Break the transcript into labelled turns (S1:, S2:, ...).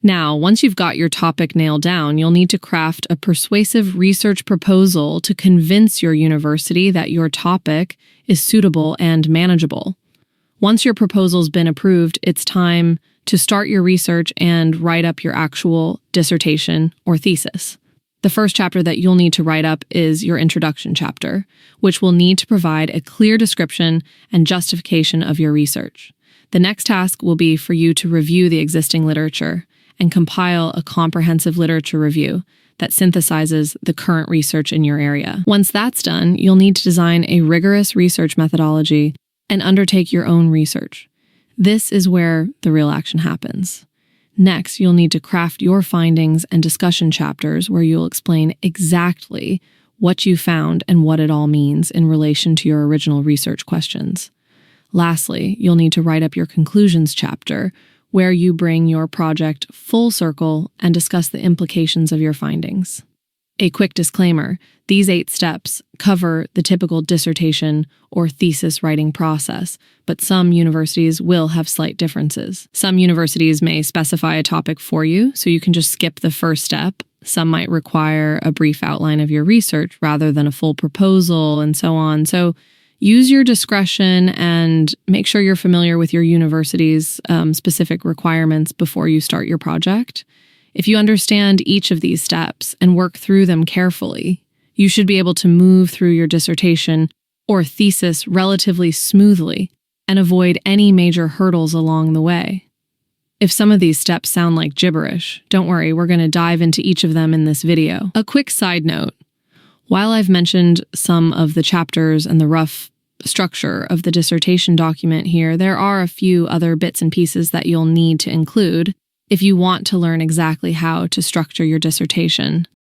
S1: Now, once you've got your topic nailed down, you'll need to craft a persuasive research proposal to convince your university that your topic is suitable and manageable. Once your proposal's been approved, it's time to start your research and write up your actual dissertation or thesis. The first chapter that you'll need to write up is your introduction chapter, which will need to provide a clear description and justification of your research. The next task will be for you to review the existing literature and compile a comprehensive literature review that synthesizes the current research in your area. Once that's done, you'll need to design a rigorous research methodology and undertake your own research. This is where the real action happens. Next, you'll need to craft your findings and discussion chapters where you'll explain exactly what you found and what it all means in relation to your original research questions. Lastly, you'll need to write up your conclusions chapter where you bring your project full circle and discuss the implications of your findings. A quick disclaimer, these 8 steps cover the typical dissertation or thesis writing process, but some universities will have slight differences. Some universities may specify a topic for you, so you can just skip the first step. Some might require a brief outline of your research rather than a full proposal, and so on. So use your discretion and make sure you're familiar with your university's specific requirements before you start your project. If you understand each of these steps and work through them carefully, you should be able to move through your dissertation or thesis relatively smoothly and avoid any major hurdles along the way. If some of these steps sound like gibberish, don't worry, we're going to dive into each of them in this video. A quick side note. While I've mentioned some of the chapters and the rough structure of the dissertation document here, there are a few other bits and pieces that you'll need to include if you want to learn exactly how to structure your dissertation.